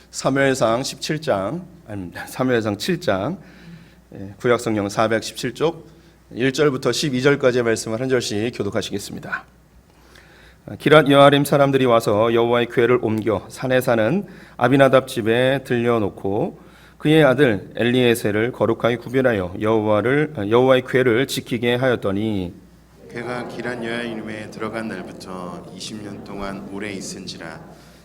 사무엘상 17장, 아닙니다. 사무엘상 7장, 구약성경 417쪽 1절부터 12절까지의 말씀을 한 절씩 교독하시겠습니다. 기랏 여아림 사람들이 와서 여호와의 궤를 옮겨 산에 사는 아비나답 집에 들려놓고 그의 아들 엘리에셀을 거룩하게 구별하여 여호와의 궤를 지키게 하였더니 궤가 기랏 여아림에 들어간 날부터 20년 동안 오래 있은지라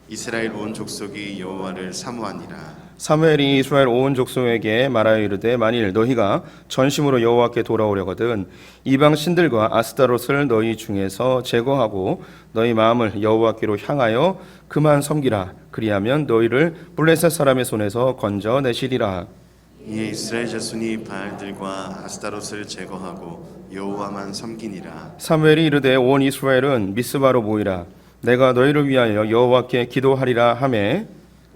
이스라엘 온 족속이 여호와를 사모하니라. 사무엘이 이스라엘 온 족속에게 말하여 이르되 만일 너희가 전심으로 여호와께 돌아오려거든 이방 신들과 아스타롯을 너희 중에서 제거하고 너희 마음을 여호와께로 향하여 그만 섬기라. 그리하면 너희를 블레셋 사람의 손에서 건져내시리라. 이에 이스라엘 자손이 바알들과 아스타롯을 제거하고 여호와만 섬기니라. 사무엘이 이르되 온 이스라엘은 미스바로 모이라. 내가 너희를 위하여 여호와께 기도하리라 하매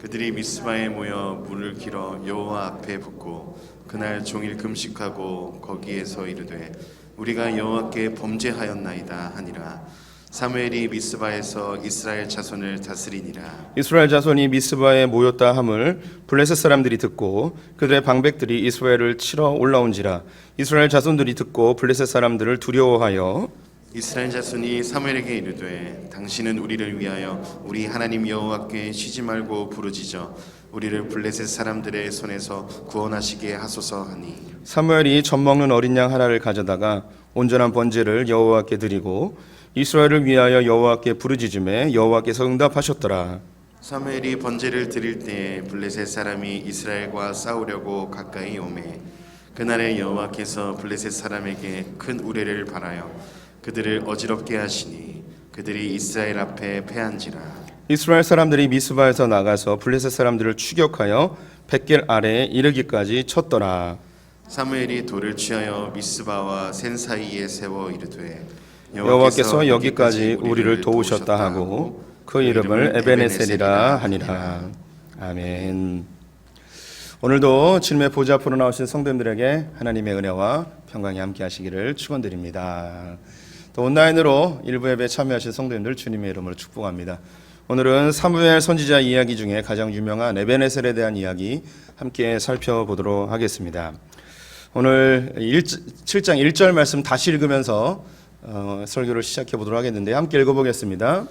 그들이 미스바에 모여 물을 길어 여호와 앞에 붓고 그날 종일 금식하고 거기에서 이르되 우리가 여호와께 범죄하였나이다 하니라. 사무엘이 미스바에서 이스라엘 자손을 다스리니라. 이스라엘 자손이 미스바에 모였다 함을 블레셋 사람들이 듣고 그들의 방백들이 이스라엘을 치러 올라온지라. 이스라엘 자손들이 듣고 블레셋 사람들을 두려워하여 이스라엘 자손이 사무엘에게 이르되 당신은 우리를 위하여 우리 하나님 여호와께 쉬지 말고 부르짖어 우리를 블레셋 사람들의 손에서 구원하시게 하소서 하니 사무엘이 젖 먹는 어린 양 하나를 가져다가 온전한 번제를 여호와께 드리고 이스라엘을 위하여 여호와께 부르짖음에 여호와께서 응답하셨더라. 사무엘이 번제를 드릴 때에 블레셋 사람이 이스라엘과 싸우려고 가까이 오매 그날에 여호와께서 블레셋 사람에게 큰 우레를 발하여 그들을 어지럽게 하시니 그들이 이스라엘 앞에 패한지라. 이스라엘 사람들이 미스바에서 나가서 블레셋 사람들을 추격하여 벳겔 아래에 이르기까지 쳤더라. 사무엘이 돌을 취하여 미스바와 센 사이에 세워 이르되 여호와께서 여기까지 우리를 도우셨다 하고 그 이름을 에베네셀이라 하니라. 아멘. 오늘도 주님의 보좌 앞으로 나오신 성도님들에게 하나님의 은혜와 평강이 함께 하시기를 축원드립니다. 또 온라인으로 일부 예배에 참여하신 성도님들 주님의 이름으로 축복합니다. 오늘은 사무엘 선지자 이야기 중에 가장 유명한 에베네셀에 대한 이야기 함께 살펴보도록 하겠습니다. 오늘 7장 1절 말씀 다시 읽으면서 설교를 시작해 보도록 하겠는데 함께 읽어보겠습니다.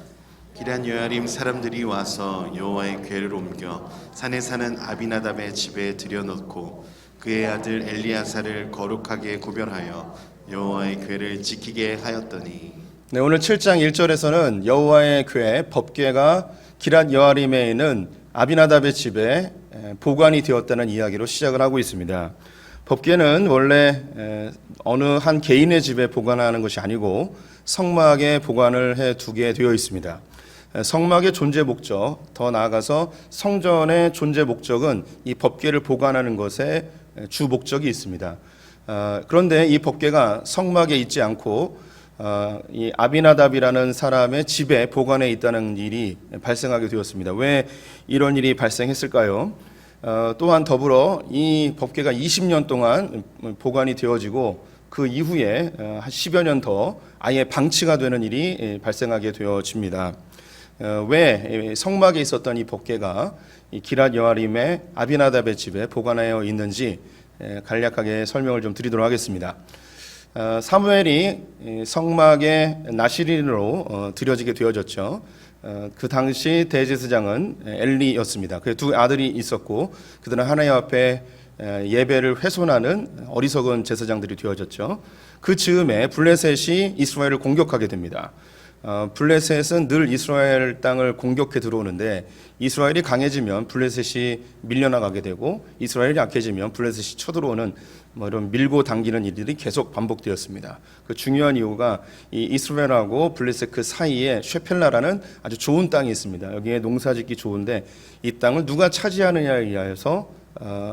기란 여아림 사람들이 와서 여호와의 궤를 옮겨 산에 사는 아비나답의 집에 들여놓고 그의 아들 엘리야사를 거룩하게 구별하여 여호와의 궤를 지키게 하였더니. 네, 오늘 7장 1절에서는 여호와의 궤 법궤가 기랏 여아림에 있는 아비나답의 집에 보관이 되었다는 이야기로 시작을 하고 있습니다. 법궤는 원래 어느 한 개인의 집에 보관하는 것이 아니고 성막에 보관을 해 두게 되어 있습니다. 성막의 존재 목적, 더 나아가서 성전의 존재 목적은 이 법궤를 보관하는 것에 주 목적이 있습니다. 그런데 이 법궤가 성막에 있지 않고 이 아비나답이라는 사람의 집에 보관해 있다는 일이 발생하게 되었습니다. 왜 이런 일이 발생했을까요? 또한 더불어 이 법궤가 20년 동안 보관이 되어지고 그 이후에 한 10여 년 더 아예 방치가 되는 일이 발생하게 되어집니다. 왜 성막에 있었던 이 법궤가 이 기랏 여아림의 아비나답의 집에 보관하여 있는지 간략하게 설명을 좀 드리도록 하겠습니다. 사무엘이 성막의 나시린으로 드려지게 되어졌죠. 그 당시 대제사장은 엘리였습니다. 그 두 아들이 있었고 그들은 하나님 앞에 예배를 훼손하는 어리석은 제사장들이 되어졌죠. 그 즈음에 블레셋이 이스라엘을 공격하게 됩니다. 블레셋은 늘 이스라엘 땅을 공격해 들어오는데 이스라엘이 강해지면 블레셋이 밀려나가게 되고 이스라엘이 약해지면 블레셋이 쳐들어오는 이런 밀고 당기는 일들이 계속 반복되었습니다. 그 중요한 이유가 이 이스라엘하고 블레셋 그 사이에 쉐펠라라는 아주 좋은 땅이 있습니다. 여기에 농사짓기 좋은데 이 땅을 누가 차지하느냐에 의해서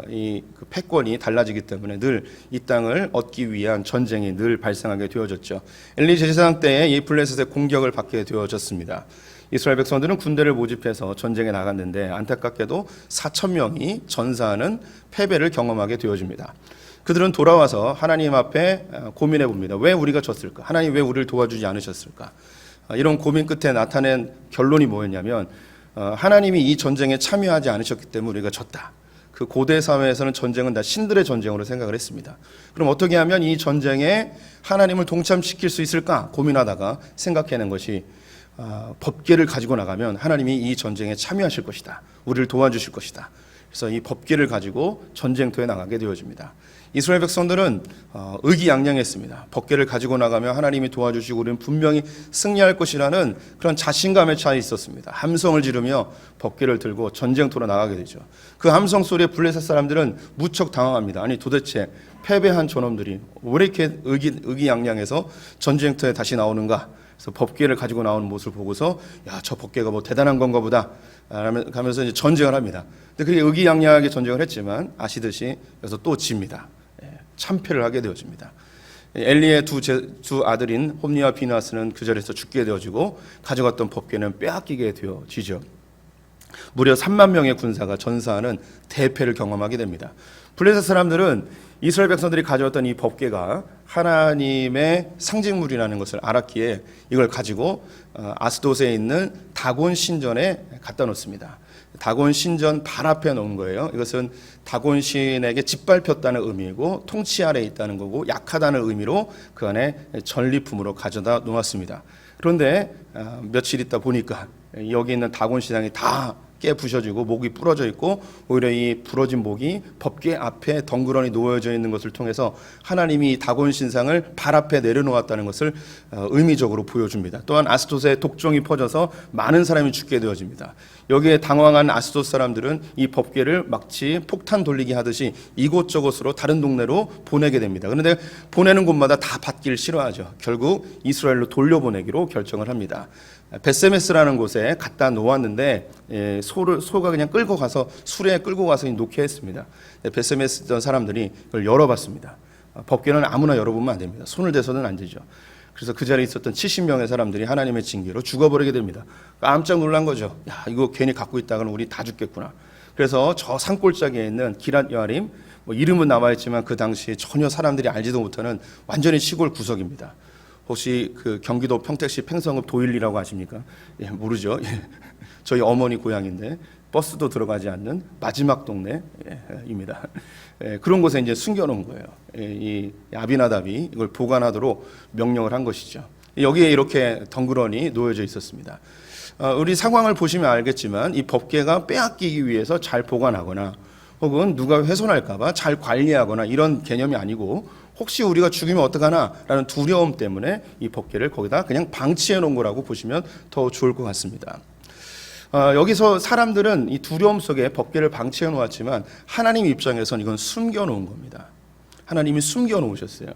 이 패권이 달라지기 때문에 늘 이 땅을 얻기 위한 전쟁이 늘 발생하게 되어졌죠. 엘리 제사장 때에 이 블레셋의 공격을 받게 되어졌습니다. 이스라엘 백성들은 군대를 모집해서 전쟁에 나갔는데 안타깝게도 4,000명이 전사하는 패배를 경험하게 되어집니다. 그들은 돌아와서 하나님 앞에 고민해 봅니다. 왜 우리가 졌을까? 하나님 왜 우리를 도와주지 않으셨을까? 이런 고민 끝에 나타낸 결론이 뭐였냐면 하나님이 이 전쟁에 참여하지 않으셨기 때문에 우리가 졌다. 그 고대 사회에서는 전쟁은 다 신들의 전쟁으로 생각을 했습니다. 그럼 어떻게 하면 이 전쟁에 하나님을 동참시킬 수 있을까 고민하다가 생각해낸 것이 법궤를 가지고 나가면 하나님이 이 전쟁에 참여하실 것이다. 우리를 도와주실 것이다. 그래서 이 법궤를 가지고 전쟁터에 나가게 되어집니다. 이스라엘 백성들은 의기양양했습니다. 법궤를 가지고 나가면 하나님이 도와주시고 우리는 분명히 승리할 것이라는 그런 자신감에 차 있었습니다. 함성을 지르며 법궤를 들고 전쟁터로 나가게 되죠. 그 함성 소리에 블레셋 사람들은 무척 당황합니다. 아니 도대체 패배한 저놈들이 왜 이렇게 의기양양해서 전쟁터에 다시 나오는가? 그래서 법궤를 가지고 나오는 모습을 보고서 야, 저 법궤가 뭐 대단한 건가 보다 가면서 이제 전쟁을 합니다. 근데 그게 의기양양하게 전쟁을 했지만 아시듯이 여기서 또 집니다. 참패를 하게 되어집니다. 엘리의 두 아들인 홈니와 비나스는 그 자리에서 죽게 되어지고 가져갔던 법궤는 빼앗기게 되어지죠. 무려 3만 명의 군사가 전사하는 대패를 경험하게 됩니다. 블레셋 사람들은 이스라엘 백성들이 가져왔던 이 법궤가 하나님의 상징물이라는 것을 알았기에 이걸 가지고 아스돗에 있는 다곤 신전에 갖다 놓습니다. 다곤 신전 발 앞에 놓은 거예요. 이것은 다곤 신에게 짓밟혔다는 의미이고 통치 아래에 있다는 거고 약하다는 의미로 그 안에 전리품으로 가져다 놓았습니다. 그런데 며칠 있다 보니까 여기 있는 다곤 신상이 다 부셔지고 목이 부러져 있고 오히려 이 부러진 목이 법궤 앞에 덩그러니 놓여져 있는 것을 통해서 하나님이 다곤 신상을 발 앞에 내려놓았다는 것을 의미적으로 보여줍니다. 또한 아스돗에 독종이 퍼져서 많은 사람이 죽게 되어집니다. 여기에 당황한 아스돗 사람들은 이 법궤를 마치 폭탄 돌리기 하듯이 이곳저곳으로 다른 동네로 보내게 됩니다. 그런데 보내는 곳마다 다 받기를 싫어하죠. 결국 이스라엘로 돌려보내기로 결정을 합니다. 베세메스라는 곳에 갖다 놓았는데 소가 그냥 끌고 가서 수레에 끌고 가서 놓게 했습니다. 베세메스 있던 사람들이 그걸 열어봤습니다. 법궤는 아무나 열어보면 안 됩니다. 손을 대서는 안 되죠. 그래서 그 자리에 있었던 70명의 사람들이 하나님의 징계로 죽어버리게 됩니다. 깜짝 놀란 거죠. 야, 이거 괜히 갖고 있다가는 우리 다 죽겠구나. 그래서 저 산골짜기에 있는 기랏 여아림, 이름은 남아있지만 그 당시에 전혀 사람들이 알지도 못하는 완전히 시골 구석입니다. 혹시 그 경기도 평택시 팽성읍 도일리라고 아십니까? 예, 모르죠. 예. 저희 어머니 고향인데 버스도 들어가지 않는 마지막 동네입니다. 예, 그런 곳에 이제 숨겨놓은 거예요. 이 아비나답이 이걸 보관하도록 명령을 한 것이죠. 여기에 이렇게 덩그러니 놓여져 있었습니다. 우리 상황을 보시면 알겠지만 이 법궤가 빼앗기기 위해서 잘 보관하거나 혹은 누가 훼손할까봐 잘 관리하거나 이런 개념이 아니고 혹시 우리가 죽이면 어떡하나라는 두려움 때문에 이 법궤를 거기다 그냥 방치해 놓은 거라고 보시면 더 좋을 것 같습니다. 여기서 사람들은 이 두려움 속에 법궤를 방치해 놓았지만 하나님 입장에서는 이건 숨겨 놓은 겁니다. 하나님이 숨겨 놓으셨어요.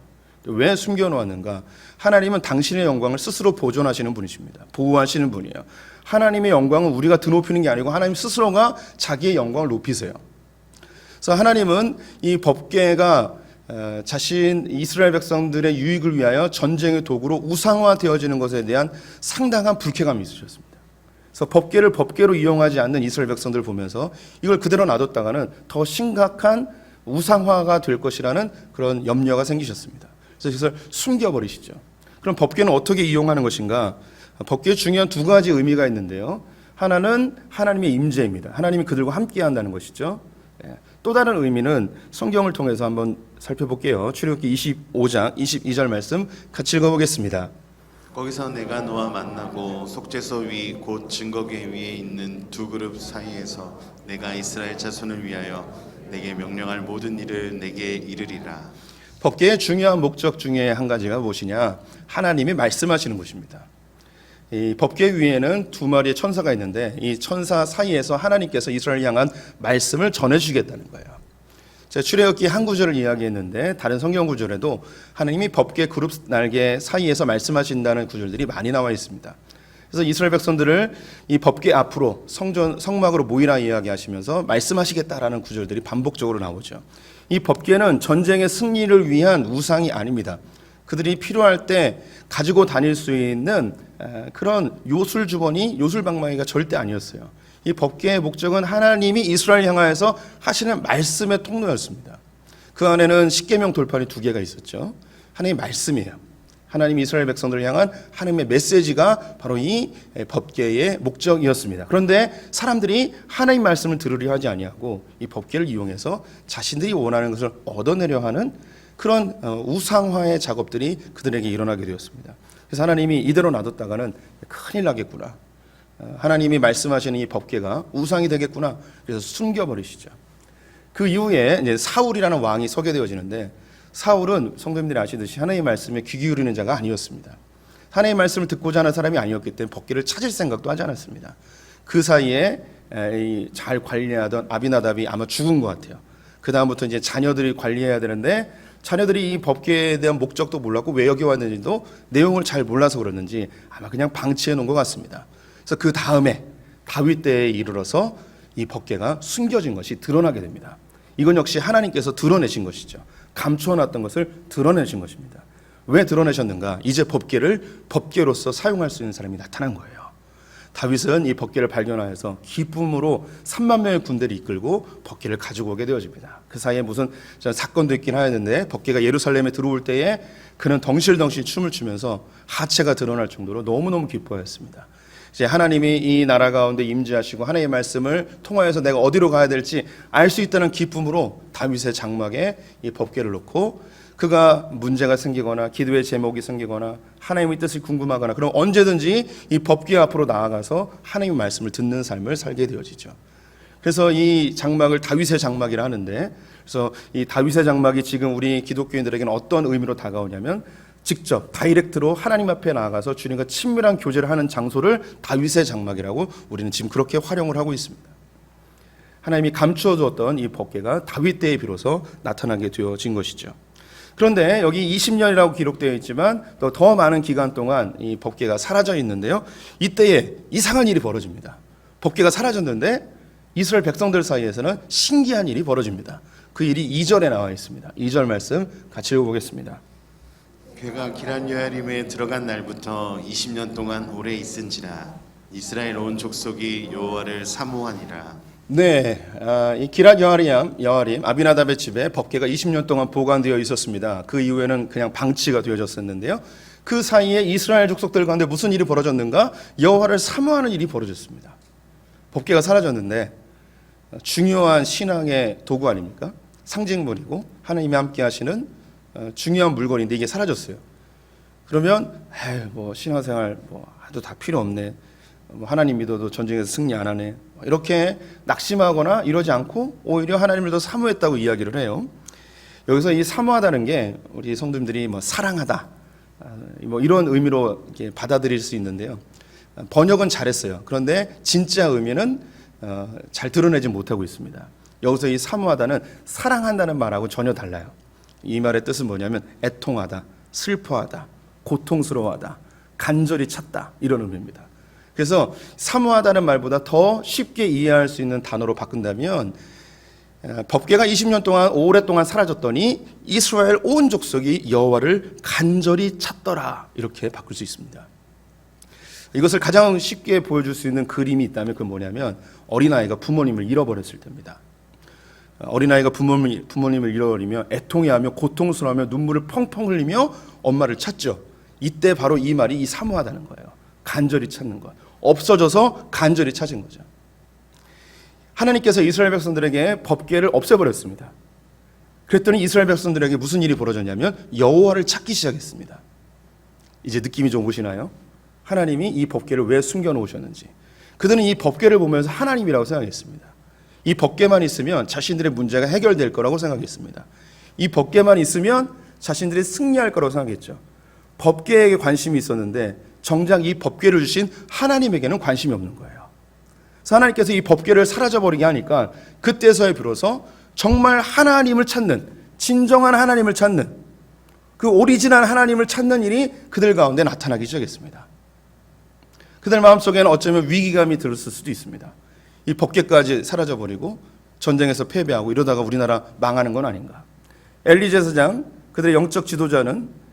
왜 숨겨 놓았는가? 하나님은 당신의 영광을 스스로 보존하시는 분이십니다. 보호하시는 분이에요. 하나님의 영광은 우리가 드높이는 게 아니고 하나님 스스로가 자기의 영광을 높이세요. 그래서 하나님은 이 법궤가 자신 이스라엘 백성들의 유익을 위하여 전쟁의 도구로 우상화되어지는 것에 대한 상당한 불쾌감이 있으셨습니다. 그래서 법궤를 법궤로 이용하지 않는 이스라엘 백성들을 보면서 이걸 그대로 놔뒀다가는 더 심각한 우상화가 될 것이라는 그런 염려가 생기셨습니다. 그래서 이것을 숨겨버리시죠. 그럼 법궤는 어떻게 이용하는 것인가? 법궤에 중요한 두 가지 의미가 있는데요. 하나는 하나님의 임재입니다. 하나님이 그들과 함께 한다는 것이죠. 또 다른 의미는 성경을 통해서 한번 살펴볼게요. 출애굽기 25장 22절 말씀 같이 읽어보겠습니다. 거기서 내가 너와 만나고 속죄소 위 곧 증거궤 위에 있는 두 그룹 사이에서 내가 이스라엘 자손을 위하여 내게 명령할 모든 일을 내게 이르리라. 법궤의 중요한 목적 중에 한 가지가 무엇이냐? 하나님이 말씀하시는 것입니다. 이 법궤 위에는 두 마리의 천사가 있는데 이 천사 사이에서 하나님께서 이스라엘 향한 말씀을 전해주겠다는 거예요. 제가 출애굽기 한 구절을 이야기했는데 다른 성경 구절에도 하나님이 법궤 그룹 날개 사이에서 말씀하신다는 구절들이 많이 나와 있습니다. 그래서 이스라엘 백성들을 이 법궤 앞으로 성막으로 모이라 이야기하시면서 말씀하시겠다라는 구절들이 반복적으로 나오죠. 이 법궤는 전쟁의 승리를 위한 우상이 아닙니다. 그들이 필요할 때 가지고 다닐 수 있는 그런 요술 주머니, 요술 방망이가 절대 아니었어요. 이 법궤의 목적은 하나님이 이스라엘 향하여서 하시는 말씀의 통로였습니다. 그 안에는 십계명 돌판이 두 개가 있었죠. 하나님의 말씀이에요. 하나님이 이스라엘 백성들을 향한 하나님의 메시지가 바로 이 법궤의 목적이었습니다. 그런데 사람들이 하나님 말씀을 들으려 하지 아니하고 이 법궤를 이용해서 자신들이 원하는 것을 얻어내려 하는 그런 우상화의 작업들이 그들에게 일어나게 되었습니다. 그래서 하나님이 이대로 놔뒀다가는 큰일 나겠구나. 하나님이 말씀하시는 이 법궤가 우상이 되겠구나. 그래서 숨겨버리시죠. 그 이후에 이제 사울이라는 왕이 서게 되어지는데, 사울은 성도님들이 아시듯이 하나님의 말씀에 귀 기울이는 자가 아니었습니다. 하나님의 말씀을 듣고자 하는 사람이 아니었기 때문에 법궤를 찾을 생각도 하지 않았습니다. 그 사이에 잘 관리하던 아비나답이 아마 죽은 것 같아요. 그 다음부터 이제 자녀들이 관리해야 되는데, 자녀들이 이 법궤에 대한 목적도 몰랐고 왜 여기 왔는지도 내용을 잘 몰라서 그랬는지 아마 그냥 방치해 놓은 것 같습니다. 그래서 그 다음에 다윗 때에 이르러서 이 법궤가 숨겨진 것이 드러나게 됩니다. 이건 역시 하나님께서 드러내신 것이죠. 감추어놨던 것을 드러내신 것입니다. 왜 드러내셨는가? 이제 법궤를 법궤로서 사용할 수 있는 사람이 나타난 거예요. 다윗은 이 법궤를 발견하여서 기쁨으로 3만 명의 군대를 이끌고 법궤를 가지고 오게 되어집니다. 그 사이에 무슨 사건도 있긴 하였는데, 법궤가 예루살렘에 들어올 때에 그는 덩실덩실 춤을 추면서 하체가 드러날 정도로 너무너무 기뻐했습니다. 이제 하나님이 이 나라 가운데 임재하시고 하나님의 말씀을 통하여서 내가 어디로 가야 될지 알 수 있다는 기쁨으로 다윗의 장막에 이 법궤를 놓고, 그가 문제가 생기거나 기도의 제목이 생기거나 하나님의 뜻이 궁금하거나 그럼 언제든지 이 법궤 앞으로 나아가서 하나님의 말씀을 듣는 삶을 살게 되어지죠. 그래서 이 장막을 다윗의 장막이라 하는데, 그래서 이 다윗의 장막이 지금 우리 기독교인들에게는 어떤 의미로 다가오냐면, 직접 다이렉트로 하나님 앞에 나아가서 주님과 친밀한 교제를 하는 장소를 다윗의 장막이라고 우리는 지금 그렇게 활용을 하고 있습니다. 하나님이 감추어 두었던 이 법궤가 다윗 때에 비로소 나타나게 되어진 것이죠. 그런데 여기 20년이라고 기록되어 있지만 또 더 많은 기간 동안 이 법궤가 사라져 있는데요. 이때에 이상한 일이 벌어집니다. 법궤가 사라졌는데 이스라엘 백성들 사이에서는 신기한 일이 벌어집니다. 그 일이 2절에 나와 있습니다. 2절 말씀 같이 읽어보겠습니다. 괴가 기럇 여아림에 들어간 날부터 20년 동안 오래 있은지라 이스라엘 온 족속이 여호와를 사모하니라. 네, 이 기럇 여아림 아비나답의 집에 법궤가 20년 동안 보관되어 있었습니다. 그 이후에는 그냥 방치가 되어졌었는데요. 그 사이에 이스라엘 족속들 가운데 무슨 일이 벌어졌는가? 여호와를 사모하는 일이 벌어졌습니다. 법궤가 사라졌는데 중요한 신앙의 도구 아닙니까? 상징물이고 하나님이 함께 하시는 중요한 물건인데 이게 사라졌어요. 그러면 뭐 신앙생활 아도 다 필요 없네. 하나님 믿어도 전쟁에서 승리 안 하네. 이렇게 낙심하거나 이러지 않고 오히려 하나님을 더 사모했다고 이야기를 해요. 여기서 이 사모하다는 게 우리 성도님들이 사랑하다 이런 의미로 이렇게 받아들일 수 있는데요. 번역은 잘했어요. 그런데 진짜 의미는 잘 드러내지 못하고 있습니다. 여기서 이 사모하다는 사랑한다는 말하고 전혀 달라요. 이 말의 뜻은 뭐냐면 애통하다, 슬퍼하다, 고통스러워하다, 간절히 찾다 이런 의미입니다. 그래서 사모하다는 말보다 더 쉽게 이해할 수 있는 단어로 바꾼다면 법궤가 20년 동안 오랫동안 사라졌더니 이스라엘 온 족속이 여호와를 간절히 찾더라 이렇게 바꿀 수 있습니다. 이것을 가장 쉽게 보여줄 수 있는 그림이 있다면 그건 뭐냐면 어린아이가 부모님을 잃어버렸을 때입니다. 어린아이가 부모님을 잃어버리며 애통해하며 고통스러워하며 눈물을 펑펑 흘리며 엄마를 찾죠. 이때 바로 이 말이 이 사모하다는 거예요. 간절히 찾는 것. 없어져서 간절히 찾은 거죠. 하나님께서 이스라엘 백성들에게 법궤를 없애버렸습니다. 그랬더니 이스라엘 백성들에게 무슨 일이 벌어졌냐면 여호와를 찾기 시작했습니다. 이제 느낌이 좀 오시나요? 하나님이 이 법궤를 왜 숨겨놓으셨는지. 그들은 이 법궤를 보면서 하나님이라고 생각했습니다. 이 법궤만 있으면 자신들의 문제가 해결될 거라고 생각했습니다. 이 법궤만 있으면 자신들이 승리할 거라고 생각했죠. 법궤에게 관심이 있었는데 정작 이 법궤를 주신 하나님에게는 관심이 없는 거예요. 그래서 하나님께서 이 법궤를 사라져버리게 하니까 그때서야 비로소 정말 하나님을 찾는, 진정한 하나님을 찾는, 그 오리지널 하나님을 찾는 일이 그들 가운데 나타나기 시작했습니다. 그들 마음속에는 어쩌면 위기감이 들었을 수도 있습니다. 이 법궤까지 사라져버리고 전쟁에서 패배하고 이러다가 우리나라 망하는 건 아닌가. 엘리 제사장, 그들의 영적 지도자는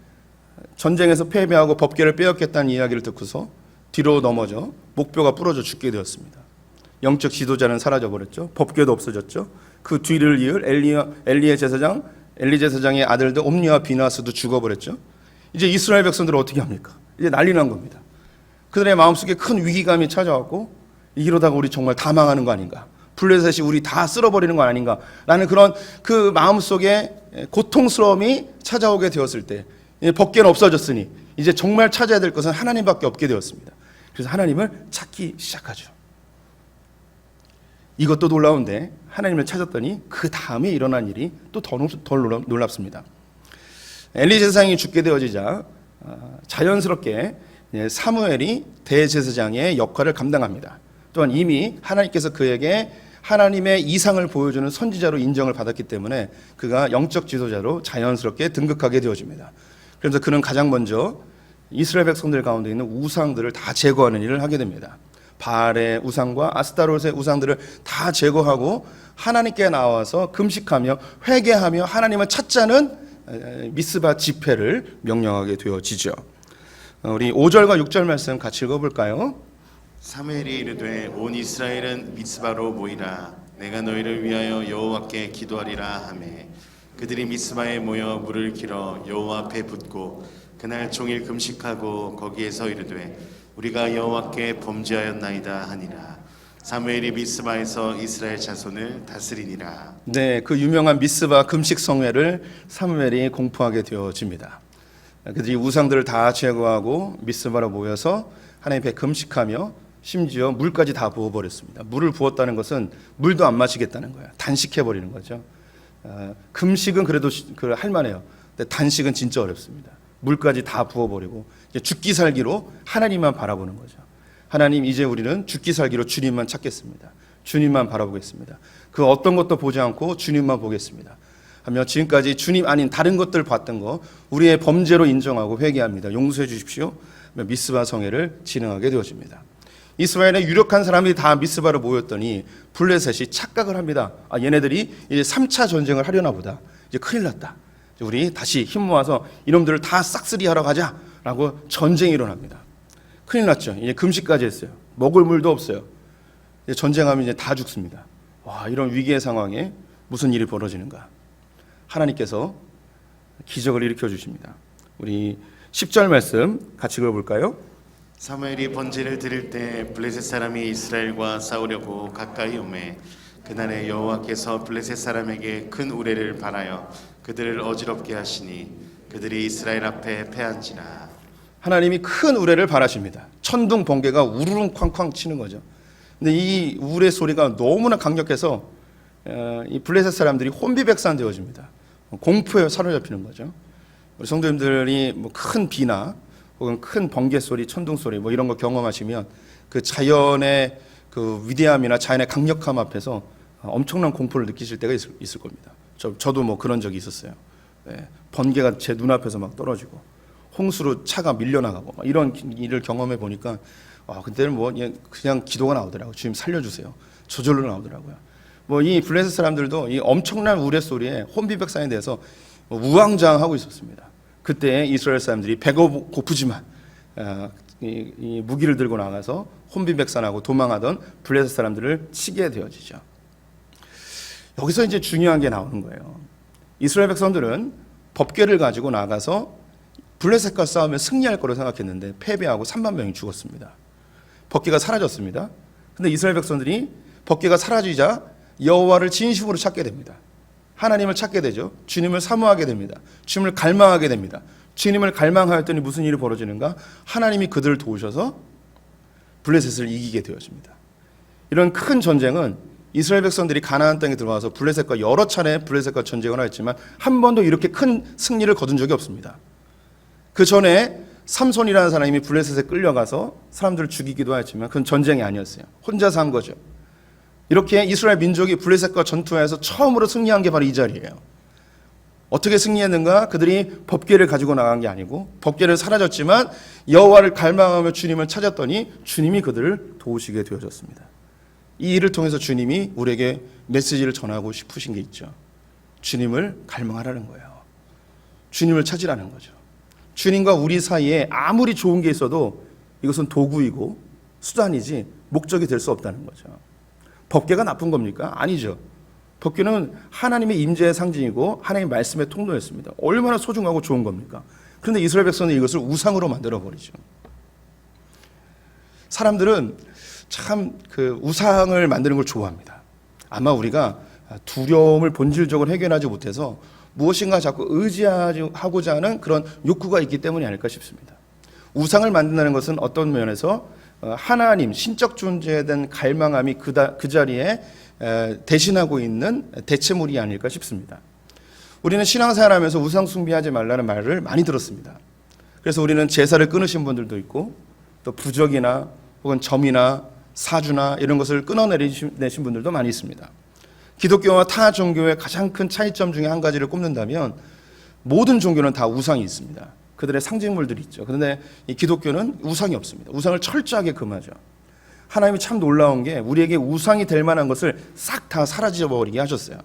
전쟁에서 패배하고 법궤를 빼앗겠다는 이야기를 듣고서 뒤로 넘어져 목뼈가 부러져 죽게 되었습니다. 영적 지도자는 사라져버렸죠. 법궤도 없어졌죠. 그 뒤를 이을 엘리 제사장의 아들들 옴니와 비나스도 죽어버렸죠. 이제 이스라엘 백성들은 어떻게 합니까? 이제 난리 난 겁니다. 그들의 마음속에 큰 위기감이 찾아왔고, 이러다가 우리 정말 다 망하는 거 아닌가? 블레셋이 우리 다 쓸어버리는 거 아닌가? 라는 그런 그 마음속에 고통스러움이 찾아오게 되었을 때, 법궤는 없어졌으니 이제 정말 찾아야 될 것은 하나님밖에 없게 되었습니다. 그래서 하나님을 찾기 시작하죠. 이것도 놀라운데 하나님을 찾았더니 그 다음에 일어난 일이 또 더 놀랍습니다. 엘리 제사장이 죽게 되어지자 자연스럽게 사무엘이 대제사장의 역할을 감당합니다. 또한 이미 하나님께서 그에게 하나님의 이상을 보여주는 선지자로 인정을 받았기 때문에 그가 영적 지도자로 자연스럽게 등극하게 되어집니다. 그래서 그는 가장 먼저 이스라엘 백성들 가운데 있는 우상들을 다 제거하는 일을 하게 됩니다. 바알의 우상과 아스타롯의 우상들을 다 제거하고 하나님께 나와서 금식하며 회개하며 하나님을 찾자는 미스바 집회를 명령하게 되어지죠. 우리 5절과 6절 말씀 같이 읽어볼까요? 사무엘이 이르되 온 이스라엘은 미스바로 모이라. 내가 너희를 위하여 여호와께 기도하리라 하매 그들이 미스바에 모여 물을 길어 여호와 앞에 붓고 그날 종일 금식하고 거기에서 이르되 우리가 여호와께 범죄하였나이다 하니라. 사무엘이 미스바에서 이스라엘 자손을 다스리니라. 네, 그 유명한 미스바 금식 성회를 사무엘이 공포하게 되어집니다. 그들이 우상들을 다 제거하고 미스바로 모여서 하나님 앞에 금식하며 심지어 물까지 다 부어버렸습니다. 물을 부었다는 것은 물도 안 마시겠다는 거예요. 단식해버리는 거죠. 금식은 그래도 할만해요. 근데 단식은 진짜 어렵습니다. 물까지 다 부어버리고 이제 죽기 살기로 하나님만 바라보는 거죠. 하나님, 이제 우리는 죽기 살기로 주님만 찾겠습니다. 주님만 바라보겠습니다. 그 어떤 것도 보지 않고 주님만 보겠습니다 하며 지금까지 주님 아닌 다른 것들 봤던 거 우리의 범죄로 인정하고 회개합니다. 용서해 주십시오. 미스바 성회를 진행하게 되어집니다. 이스라엘의 유력한 사람들이 다 미스바로 모였더니 블레셋이 착각을 합니다. 얘네들이 이제 3차 전쟁을 하려나 보다. 이제 큰일 났다. 우리 다시 힘 모아서 이놈들을 다 싹쓸이하러 가자라고 전쟁이 일어납니다. 큰일 났죠. 이제 금식까지 했어요. 먹을 물도 없어요. 이제 전쟁하면 이제 다 죽습니다. 와, 이런 위기의 상황에 무슨 일이 벌어지는가? 하나님께서 기적을 일으켜 주십니다. 우리 10절 말씀 같이 읽어볼까요? 사무엘이 번제를 드릴 때 블레셋 사람이 이스라엘과 싸우려고 가까이 오매 그날에 여호와께서 블레셋 사람에게 큰 우레를 발하여 그들을 어지럽게 하시니 그들이 이스라엘 앞에 패한지라. 하나님이 큰 우레를 발하십니다. 천둥 번개가 우르릉 쾅쾅 치는 거죠. 근데 이 우레 소리가 너무나 강력해서 이 블레셋 사람들이 혼비백산 되어집니다. 공포에 사로잡히는 거죠. 우리 성도님들이 뭐 큰 비나 혹은 큰 번개 소리, 천둥 소리 뭐 이런 거 경험하시면 그 자연의 그 위대함이나 자연의 강력함 앞에서 엄청난 공포를 느끼실 때가 있을 겁니다. 저도 뭐 그런 적이 있었어요. 네, 번개가 제 눈앞에서 막 떨어지고 홍수로 차가 밀려나가고 막 이런 일을 경험해 보니까 그때는 뭐 그냥 기도가 나오더라고요. 주님 살려주세요. 저절로 나오더라고요. 뭐 이 블레셋 사람들도 이 엄청난 우레 소리에 혼비백산에 대해서 우왕좌왕하고 있었습니다. 그때 이스라엘 사람들이 배가 고프지만 이 무기를 들고 나가서 혼비백산하고 도망하던 블레셋 사람들을 치게 되어지죠. 여기서 이제 중요한 게 나오는 거예요. 이스라엘 백성들은 법궤를 가지고 나가서 블레셋과 싸우면 승리할 거로 생각했는데 패배하고 3만 명이 죽었습니다. 법궤가 사라졌습니다. 근데 이스라엘 백성들이 법궤가 사라지자 여호와를 진심으로 찾게 됩니다. 하나님을 찾게 되죠. 주님을 사모하게 됩니다. 주님을 갈망하게 됩니다. 주님을 갈망하였더니 무슨 일이 벌어지는가? 하나님이 그들을 도우셔서 블레셋을 이기게 되어집니다. 이런 큰 전쟁은 이스라엘 백성들이 가나안 땅에 들어와서 여러 차례 블레셋과 전쟁을 하였지만 한 번도 이렇게 큰 승리를 거둔 적이 없습니다. 그 전에 삼손이라는 사람이 블레셋에 끌려가서 사람들을 죽이기도 하였지만 그건 전쟁이 아니었어요. 혼자서 한 거죠. 이렇게 이스라엘 민족이 블레셋과 전투해서 처음으로 승리한 게 바로 이 자리예요. 어떻게 승리했는가? 그들이 법궤를 가지고 나간 게 아니고 법궤는 사라졌지만 여호와를 갈망하며 주님을 찾았더니 주님이 그들을 도우시게 되어졌습니다. 이 일을 통해서 주님이 우리에게 메시지를 전하고 싶으신 게 있죠. 주님을 갈망하라는 거예요. 주님을 찾으라는 거죠. 주님과 우리 사이에 아무리 좋은 게 있어도 이것은 도구이고 수단이지 목적이 될 수 없다는 거죠. 법궤가 나쁜 겁니까? 아니죠. 법궤는 하나님의 임재의 상징이고 하나님의 말씀의 통로였습니다. 얼마나 소중하고 좋은 겁니까? 그런데 이스라엘 백성은 이것을 우상으로 만들어 버리죠. 사람들은 참 그 우상을 만드는 걸 좋아합니다. 아마 우리가 두려움을 본질적으로 해결하지 못해서 무엇인가 자꾸 의지하고자 하는 그런 욕구가 있기 때문이 아닐까 싶습니다. 우상을 만든다는 것은 어떤 면에서 하나님, 신적 존재에 대한 갈망함이 그 자리에 대신하고 있는 대체물이 아닐까 싶습니다. 우리는 신앙생활하면서 우상 숭배하지 말라는 말을 많이 들었습니다. 그래서 우리는 제사를 끊으신 분들도 있고 또 부적이나 혹은 점이나 사주나 이런 것을 끊어내신 분들도 많이 있습니다. 기독교와 타 종교의 가장 큰 차이점 중에 한 가지를 꼽는다면 모든 종교는 다 우상이 있습니다. 그들의 상징물들이 있죠. 그런데 이 기독교는 우상이 없습니다. 우상을 철저하게 금하죠. 하나님이 참 놀라운 게 우리에게 우상이 될 만한 것을 싹 다 사라져버리게 하셨어요.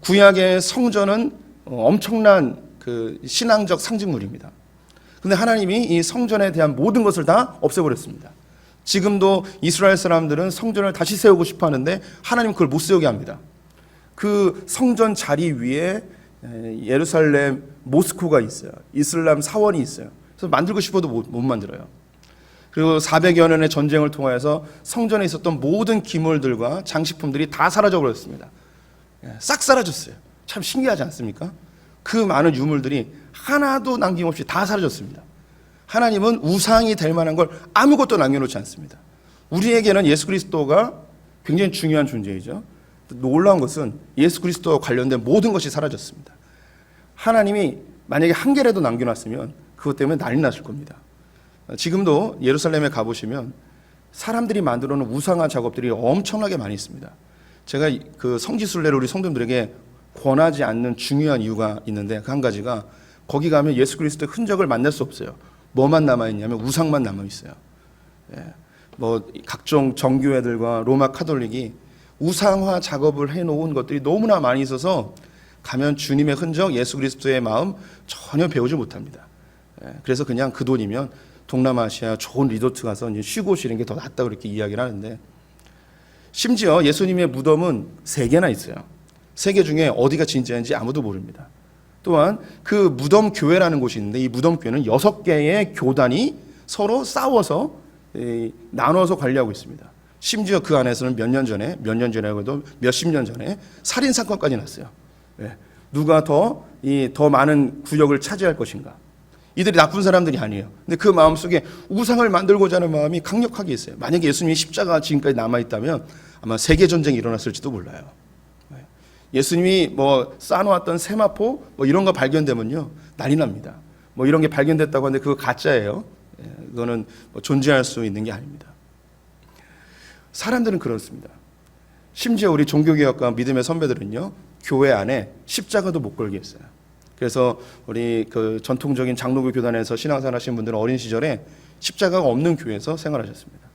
구약의 성전은 엄청난 그 신앙적 상징물입니다. 그런데 하나님이 이 성전에 대한 모든 것을 다 없애버렸습니다. 지금도 이스라엘 사람들은 성전을 다시 세우고 싶어 하는데 하나님 그걸 못 세우게 합니다. 그 성전 자리 위에 예루살렘 모스크가 있어요. 이슬람 사원이 있어요. 그래서 만들고 싶어도 못 만들어요. 그리고 400여 년의 전쟁을 통해서 성전에 있었던 모든 기물들과 장식품들이 다 사라져 버렸습니다. 싹 사라졌어요. 참 신기하지 않습니까? 그 많은 유물들이 하나도 남김없이 다 사라졌습니다. 하나님은 우상이 될 만한 걸 아무것도 남겨놓지 않습니다. 우리에게는 예수 그리스도가 굉장히 중요한 존재이죠. 놀라운 것은 예수 그리스도와 관련된 모든 것이 사라졌습니다. 하나님이 만약에 한 개라도 남겨놨으면 그것 때문에 난리 났을 겁니다. 지금도 예루살렘에 가보시면 사람들이 만들어 놓은 우상화 작업들이 엄청나게 많이 있습니다. 제가 그 성지순례를 우리 성도들에게 권하지 않는 중요한 이유가 있는데 그 한 가지가 거기 가면 예수 그리스도의 흔적을 만날 수 없어요. 뭐만 남아있냐면 우상만 남아있어요. 뭐 각종 정교회들과 로마 카톨릭이 우상화 작업을 해놓은 것들이 너무나 많이 있어서 가면 주님의 흔적, 예수 그리스도의 마음 전혀 배우지 못합니다. 그래서 그냥 그 돈이면 동남아시아 좋은 리조트 가서 이제 쉬고 오시는 게 더 낫다 그렇게 이야기를 하는데 심지어 예수님의 무덤은 3개나 있어요. 3개 중에 어디가 진짜인지 아무도 모릅니다. 또한 그 무덤 교회라는 곳이 있는데 이 무덤 교회는 6개의 교단이 서로 싸워서 나눠서 관리하고 있습니다. 심지어 그 안에서는 몇 년 전에라고 해도 몇십 년 전에 살인 사건까지 났어요. 누가 더 많은 구역을 차지할 것인가? 이들이 나쁜 사람들이 아니에요. 근데 그 마음속에 우상을 만들고자 하는 마음이 강력하게 있어요. 만약에 예수님이 십자가가 지금까지 남아있다면 아마 세계 전쟁이 일어났을지도 몰라요. 예수님이 뭐 쌓아놓았던 세마포 뭐 이런 거 발견되면요 난리 납니다. 뭐 이런 게 발견됐다고 하는데 그거 가짜예요. 그거는 뭐 존재할 수 있는 게 아닙니다. 사람들은 그렇습니다. 심지어 우리 종교개혁과 믿음의 선배들은요 교회 안에 십자가도 못 걸게 했어요. 그래서 우리 그 전통적인 장로교 교단에서 신앙생활 하신 분들은 어린 시절에 십자가가 없는 교회에서 생활하셨습니다.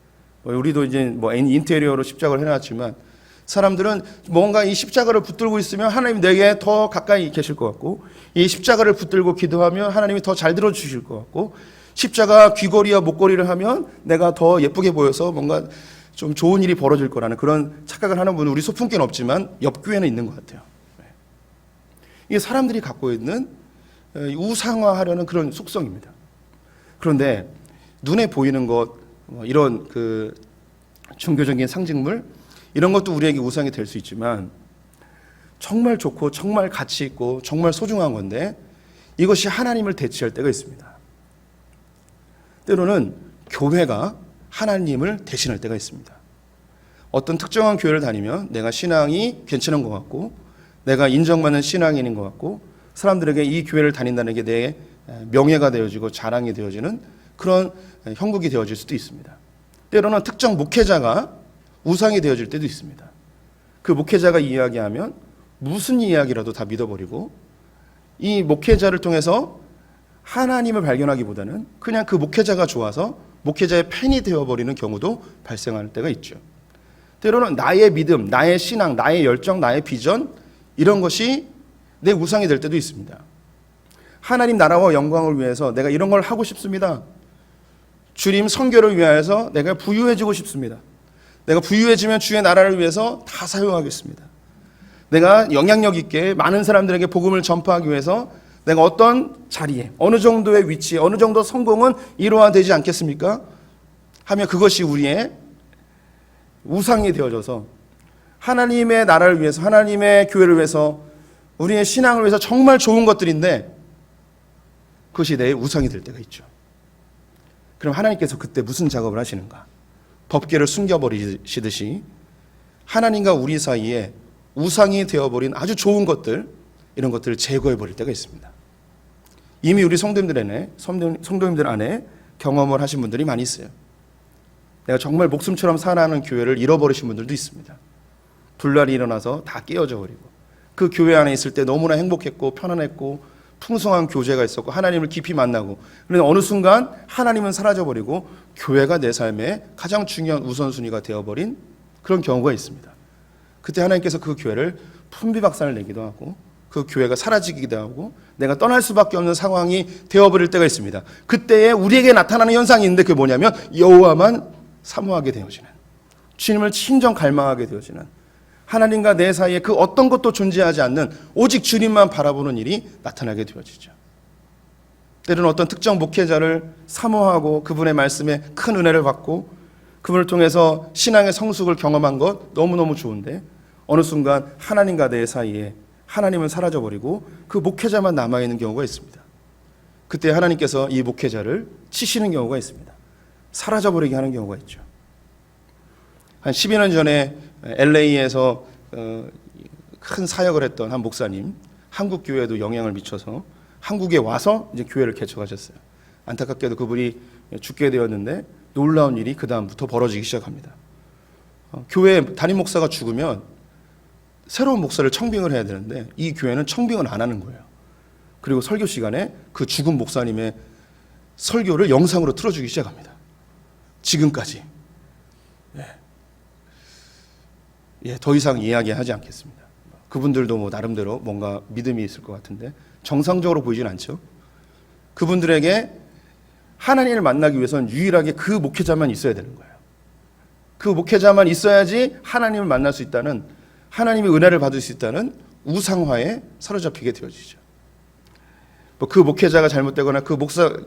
우리도 이제 뭐 인테리어로 십자가를 해놨지만 사람들은 뭔가 이 십자가를 붙들고 있으면 하나님 내게 더 가까이 계실 것 같고 이 십자가를 붙들고 기도하면 하나님이 더 잘 들어주실 것 같고 십자가 귀걸이와 목걸이를 하면 내가 더 예쁘게 보여서 뭔가 좀 좋은 일이 벌어질 거라는 그런 착각을 하는 분은 우리 소풍교는 없지만 옆 교회는 있는 것 같아요. 이게 사람들이 갖고 있는 우상화하려는 그런 속성입니다. 그런데 눈에 보이는 것 이런 그 종교적인 상징물 이런 것도 우리에게 우상이 될 수 있지만 정말 좋고 정말 가치 있고 정말 소중한 건데 이것이 하나님을 대체할 때가 있습니다. 때로는 교회가 하나님을 대신할 때가 있습니다. 어떤 특정한 교회를 다니면 내가 신앙이 괜찮은 것 같고 내가 인정받는 신앙인인 것 같고 사람들에게 이 교회를 다닌다는 게 내 명예가 되어지고 자랑이 되어지는 그런 형국이 되어질 수도 있습니다. 때로는 특정 목회자가 우상이 되어질 때도 있습니다. 그 목회자가 이야기하면 무슨 이야기라도 다 믿어버리고 이 목회자를 통해서 하나님을 발견하기보다는 그냥 그 목회자가 좋아서 목회자의 팬이 되어버리는 경우도 발생할 때가 있죠. 때로는 나의 믿음, 나의 신앙, 나의 열정, 나의 비전 이런 것이 내 우상이 될 때도 있습니다. 하나님 나라와 영광을 위해서 내가 이런 걸 하고 싶습니다. 주님 선교를 위하여서 내가 부유해지고 싶습니다. 내가 부유해지면 주의 나라를 위해서 다 사용하겠습니다. 내가 영향력 있게 많은 사람들에게 복음을 전파하기 위해서 내가 어떤 자리에, 어느 정도의 위치에, 어느 정도 성공은 이루어되지 않겠습니까? 하며 그것이 우리의 우상이 되어져서 하나님의 나라를 위해서, 하나님의 교회를 위해서, 우리의 신앙을 위해서 정말 좋은 것들인데 그것이 내 우상이 될 때가 있죠. 그럼 하나님께서 그때 무슨 작업을 하시는가? 법궤를 숨겨버리시듯이 하나님과 우리 사이에 우상이 되어버린 아주 좋은 것들, 이런 것들을 제거해버릴 때가 있습니다. 이미 우리 성도님들 안에 경험을 하신 분들이 많이 있어요. 내가 정말 목숨처럼 사랑하는 교회를 잃어버리신 분들도 있습니다. 불날이 일어나서 다 깨어져 버리고, 그 교회 안에 있을 때 너무나 행복했고 편안했고 풍성한 교제가 있었고 하나님을 깊이 만나고, 그런데 어느 순간 하나님은 사라져버리고 교회가 내 삶의 가장 중요한 우선순위가 되어버린 그런 경우가 있습니다. 그때 하나님께서 그 교회를 풍비박산을 내기도 하고 그 교회가 사라지기도 하고 내가 떠날 수밖에 없는 상황이 되어버릴 때가 있습니다. 그때에 우리에게 나타나는 현상이 있는데 그게 뭐냐면 여호와만 사모하게 되어지는, 주님을 친정 갈망하게 되어지는, 하나님과 내 사이에 그 어떤 것도 존재하지 않는 오직 주님만 바라보는 일이 나타나게 되어지죠. 때로는 어떤 특정 목회자를 사모하고 그분의 말씀에 큰 은혜를 받고 그분을 통해서 신앙의 성숙을 경험한 것 너무너무 좋은데 어느 순간 하나님과 내 사이에 하나님은 사라져버리고 그 목회자만 남아있는 경우가 있습니다. 그때 하나님께서 이 목회자를 치시는 경우가 있습니다. 사라져버리게 하는 경우가 있죠. 한 12년 전에 LA에서 큰 사역을 했던 한 목사님, 한국 교회에도 영향을 미쳐서 한국에 와서 이제 교회를 개척하셨어요. 안타깝게도 그분이 죽게 되었는데 놀라운 일이 그 다음부터 벌어지기 시작합니다. 교회 담임 목사가 죽으면 새로운 목사를 청빙을 해야 되는데 이 교회는 청빙을 안 하는 거예요. 그리고 설교 시간에 그 죽은 목사님의 설교를 영상으로 틀어주기 시작합니다. 지금까지. 더 이상 이야기하지 않겠습니다. 그분들도 뭐 나름대로 뭔가 믿음이 있을 것 같은데 정상적으로 보이진 않죠. 그분들에게 하나님을 만나기 위해서는 유일하게 그 목회자만 있어야 되는 거예요. 그 목회자만 있어야지 하나님을 만날 수 있다는, 하나님의 은혜를 받을 수 있다는 우상화에 사로잡히게 되어지죠. 그 목회자가 잘못되거나 그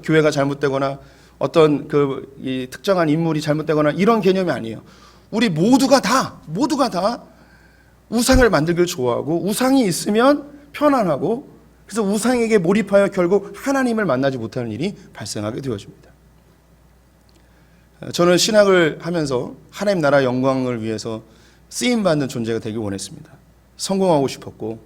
교회가 잘못되거나 어떤 이 특정한 인물이 잘못되거나 이런 개념이 아니에요. 우리 모두가 다 우상을 만들기를 좋아하고 우상이 있으면 편안하고 그래서 우상에게 몰입하여 결국 하나님을 만나지 못하는 일이 발생하게 되어집니다. 저는 신학을 하면서 하나님 나라 영광을 위해서 쓰임받는 존재가 되길 원했습니다. 성공하고 싶었고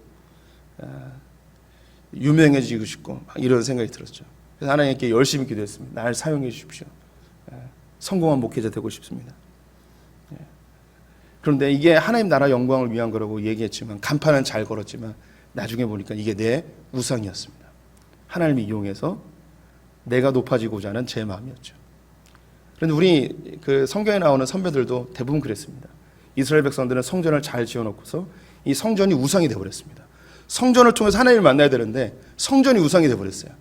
유명해지고 싶고 이런 생각이 들었죠. 그래서 하나님께 열심히 기도했습니다. 날 사용해 주십시오. 성공한 목회자 되고 싶습니다. 그런데 이게 하나님 나라 영광을 위한 거라고 얘기했지만 간판은 잘 걸었지만 나중에 보니까 이게 내 우상이었습니다. 하나님이 이용해서 내가 높아지고자 하는 제 마음이었죠. 그런데 우리 그 성경에 나오는 선배들도 대부분 그랬습니다. 이스라엘 백성들은 성전을 잘 지어놓고서 이 성전이 우상이 되어버렸습니다. 성전을 통해서 하나님을 만나야 되는데 성전이 우상이 되어버렸어요.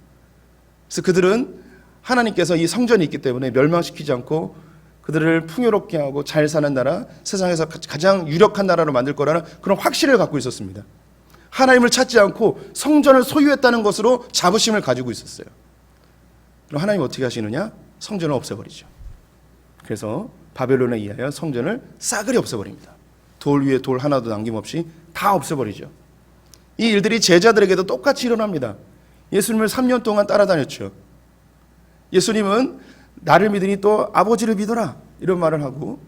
그래서 그들은 하나님께서 이 성전이 있기 때문에 멸망시키지 않고 그들을 풍요롭게 하고 잘 사는 나라, 세상에서 가장 유력한 나라로 만들 거라는 그런 확신을 갖고 있었습니다. 하나님을 찾지 않고 성전을 소유했다는 것으로 자부심을 가지고 있었어요. 그럼 하나님 어떻게 하시느냐? 성전을 없애버리죠. 그래서 바벨론에 의하여 성전을 싸그리 없애버립니다. 돌 위에 돌 하나도 남김없이 다 없애버리죠. 이 일들이 제자들에게도 똑같이 일어납니다. 예수님을 3년 동안 따라다녔죠. 예수님은 나를 믿으니 또 아버지를 믿어라 이런 말을 하고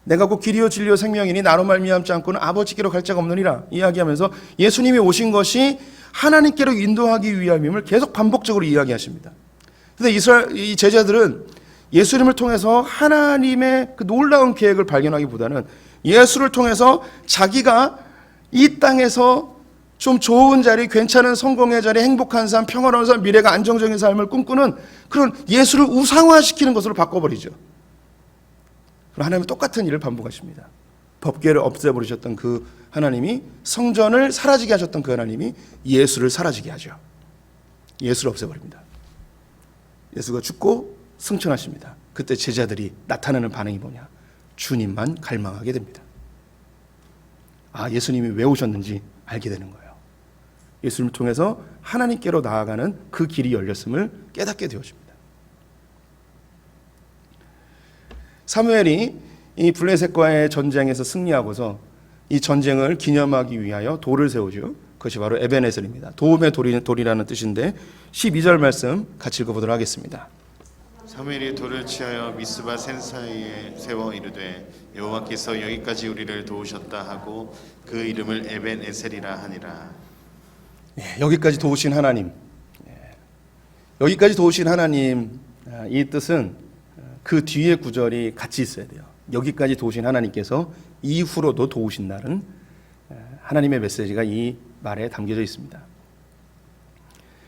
내가 곧 길이요 진리요 생명이니 나로 말미암지 않고는 아버지께로 갈 자가 없느니라 이야기하면서 예수님이 오신 것이 하나님께로 인도하기 위함임을 계속 반복적으로 이야기하십니다. 그런데 이 제자들은 예수님을 통해서 하나님의 그 놀라운 계획을 발견하기보다는 예수를 통해서 자기가 이 땅에서 좀 좋은 자리, 괜찮은 성공의 자리, 행복한 삶, 평화로운 삶, 미래가 안정적인 삶을 꿈꾸는 그런 예수를 우상화시키는 것으로 바꿔버리죠. 그럼 하나님은 똑같은 일을 반복하십니다. 법궤를 없애버리셨던 그 하나님이, 성전을 사라지게 하셨던 그 하나님이 예수를 사라지게 하죠. 예수를 없애버립니다. 예수가 죽고 승천하십니다. 그때 제자들이 나타나는 반응이 뭐냐? 주님만 갈망하게 됩니다. 아, 예수님이 왜 오셨는지 알게 되는 거예요. 예수님을 통해서 하나님께로 나아가는 그 길이 열렸음을 깨닫게 되어집니다. 사무엘이 이 블레셋과의 전쟁에서 승리하고서 이 전쟁을 기념하기 위하여 돌을 세우죠. 그것이 바로 에벤에셀입니다. 도움의 돌이라는 뜻인데 12절 말씀 같이 읽어보도록 하겠습니다. 사무엘이 돌을 취하여 미스바 산 사이에 세워 이르되 여호와께서 여기까지 우리를 도우셨다 하고 그 이름을 에벤에셀이라 하니라. 여기까지 도우신 하나님, 여기까지 도우신 하나님, 이 뜻은 그 뒤에 구절이 같이 있어야 돼요. 여기까지 도우신 하나님께서 이후로도 도우신다는 하나님의 메시지가 이 말에 담겨져 있습니다.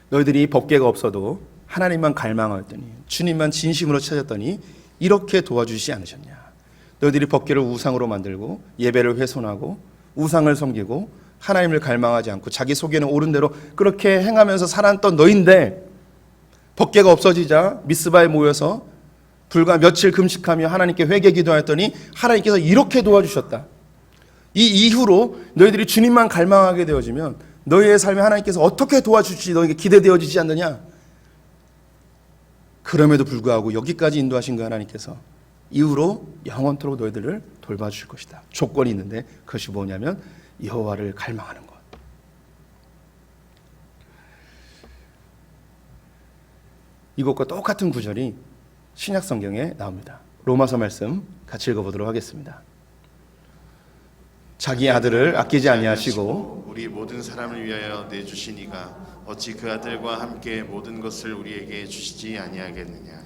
너희들이 법궤가 없어도 하나님만 갈망하였더니 주님만 진심으로 찾았더니 이렇게 도와주시지 않으셨냐. 너희들이 법궤를 우상으로 만들고 예배를 훼손하고 우상을 섬기고 하나님을 갈망하지 않고 자기 속에는 옳은 대로 그렇게 행하면서 살았던 너희인데 법궤가 없어지자 미스바에 모여서 불과 며칠 금식하며 하나님께 회개 기도하였더니 하나님께서 이렇게 도와주셨다. 이 이후로 너희들이 주님만 갈망하게 되어지면 너희의 삶에 하나님께서 어떻게 도와주실지 너에게 기대되어지지 않느냐. 그럼에도 불구하고 여기까지 인도하신 그 하나님께서 이후로 영원토록 너희들을 돌봐주실 것이다. 조건이 있는데 그것이 뭐냐면 여호와를 갈망하는 것. 이것과 똑같은 구절이 신약 성경에 나옵니다. 로마서 말씀 같이 읽어보도록 하겠습니다. 자기 아들을 아끼지 아니하시고 우리 모든 사람을 위하여 내주시니가 어찌 그 아들과 함께 모든 것을 우리에게 주시지 아니하겠느냐.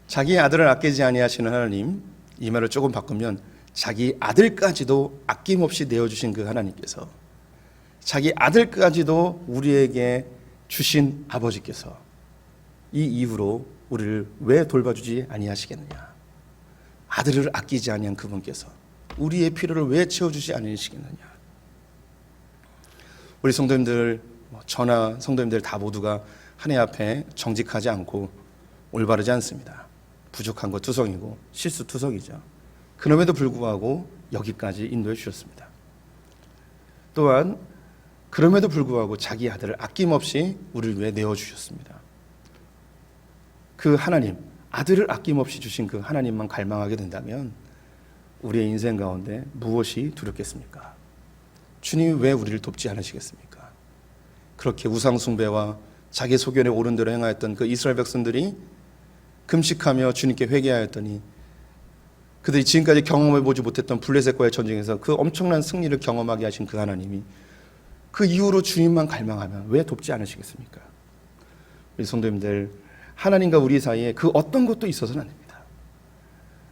자기 아들을 아끼지 아니하시는 하나님, 이 말을 조금 바꾸면 자기 아들까지도 아낌없이 내어주신 그 하나님께서, 자기 아들까지도 우리에게 주신 아버지께서 이 이후로 우리를 왜 돌봐주지 아니하시겠느냐. 아들을 아끼지 아니한 그분께서 우리의 필요를 왜 채워주지 않으시겠느냐. 우리 성도님들, 저나 성도님들 다 모두가 하나님 앞에 정직하지 않고 올바르지 않습니다. 부족한 것 투성이고 실수 투성이죠. 그럼에도 불구하고 여기까지 인도해 주셨습니다. 또한 그럼에도 불구하고 자기 아들을 아낌없이 우리를 위해 내어주셨습니다. 그 하나님, 아들을 아낌없이 주신 그 하나님만 갈망하게 된다면 우리의 인생 가운데 무엇이 두렵겠습니까? 주님이 왜 우리를 돕지 않으시겠습니까? 그렇게 우상숭배와 자기 소견에 옳은 대로 행하였던 그 이스라엘 백성들이 금식하며 주님께 회개하였더니 그들이 지금까지 경험해보지 못했던 블레셋과의 전쟁에서 그 엄청난 승리를 경험하게 하신 그 하나님이 그 이후로 주님만 갈망하면 왜 돕지 않으시겠습니까? 우리 성도님들, 하나님과 우리 사이에 그 어떤 것도 있어서는 안 됩니다.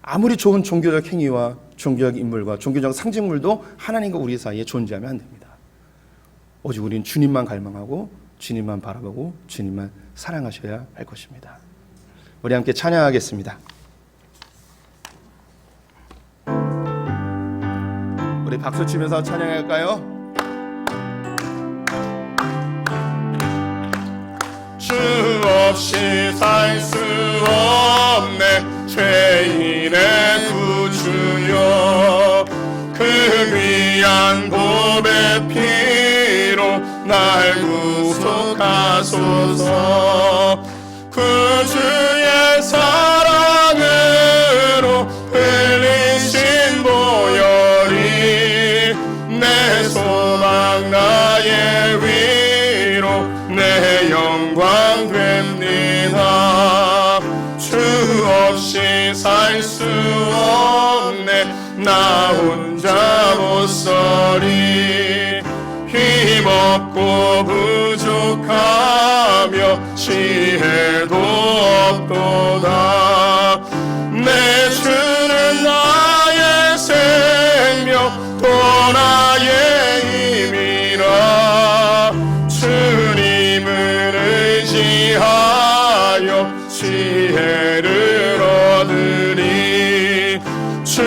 아무리 좋은 종교적 행위와 종교적 인물과 종교적 상징물도 하나님과 우리 사이에 존재하면 안 됩니다. 오직 우리는 주님만 갈망하고 주님만 바라보고 주님만 사랑하셔야 할 것입니다. 우리 함께 찬양하겠습니다. 우리 박수 치면서 찬양할까요? 주 없이 살 수 없네 죄인의 구주여 그 귀한 보배 피로 날 구속하소서 구주의 사랑으로 흘리신 보혈이 내 소망 나의 위로 내 영광 됩니다. 주 없이 살 수 없네 나 혼자 못 서리 힘없고 부족하며 지혜도 없도다. 내 주는 나의 생명 또 나의 힘이라 주님을 의지하여 지혜를 얻으리. 주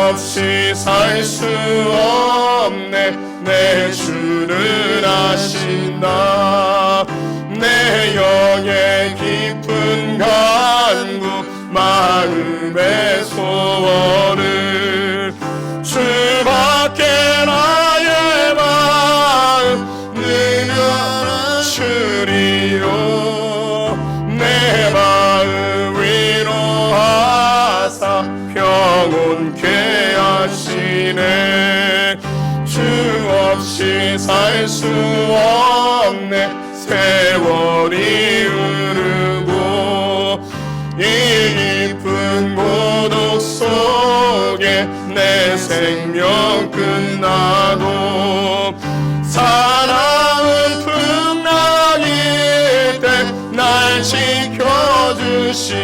없이 살 수 없네 내 주는 아신다. 내 영의 깊은 간구 마음의 소원을 주밖에 나의 마음 주시네. 주 없이 살 수 없네. 세월이 흐르고 이 깊은 고독 속에 내 생명 끝나도 사랑은 풍랑일 때 날 지켜주시니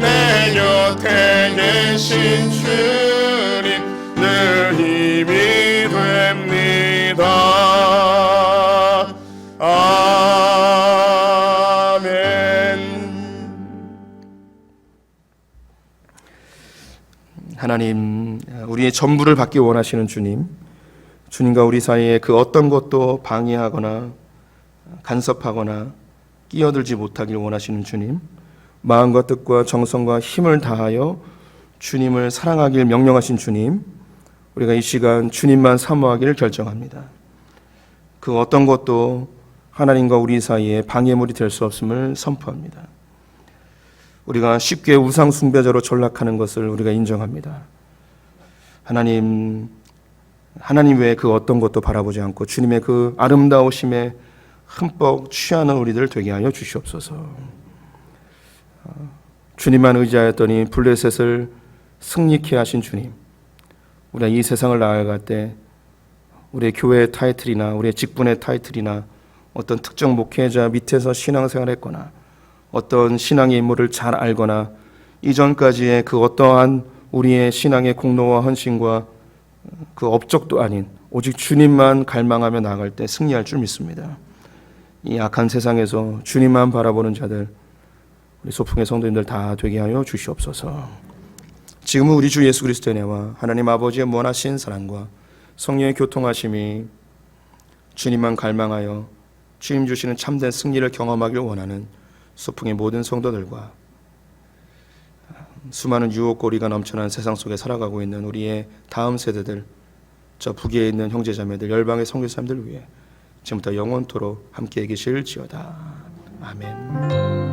내 곁에 계신 주님 늘 힘이 됩니다. 아멘. 하나님, 우리의 전부를 받기 원하시는 주님, 주님과 우리 사이에 그 어떤 것도 방해하거나 간섭하거나 끼어들지 못하길 원하시는 주님, 마음과 뜻과 정성과 힘을 다하여 주님을 사랑하길 명령하신 주님, 우리가 이 시간 주님만 사모하기를 결정합니다. 그 어떤 것도 하나님과 우리 사이에 방해물이 될 수 없음을 선포합니다. 우리가 쉽게 우상 숭배자로 전락하는 것을 우리가 인정합니다. 하나님 외에 그 어떤 것도 바라보지 않고 주님의 그 아름다우심에 흠뻑 취하는 우리들 되게 하여 주시옵소서. 주님만 의지하였더니 블레셋을 승리케 하신 주님, 우리가 이 세상을 나아갈 때 우리의 교회의 타이틀이나 우리의 직분의 타이틀이나 어떤 특정 목회자 밑에서 신앙생활을 했거나 어떤 신앙의 인물을 잘 알거나 이전까지의 그 어떠한 우리의 신앙의 공로와 헌신과 그 업적도 아닌 오직 주님만 갈망하며 나아갈 때 승리할 줄 믿습니다. 이 악한 세상에서 주님만 바라보는 자들, 우리 소풍의 성도님들 다 되게 하여 주시옵소서. 지금은 우리 주 예수 그리스도의 은혜와 하나님 아버지의 무한하신 사랑과 성령의 교통하심이 주님만 갈망하여 주님 주시는 참된 승리를 경험하길 원하는 소풍의 모든 성도들과 수많은 유혹거리가 넘쳐난 세상 속에 살아가고 있는 우리의 다음 세대들, 저 북에 있는 형제자매들, 열방의 선교사님들 위해 지금부터 영원토록 함께 계실지어다. 아멘.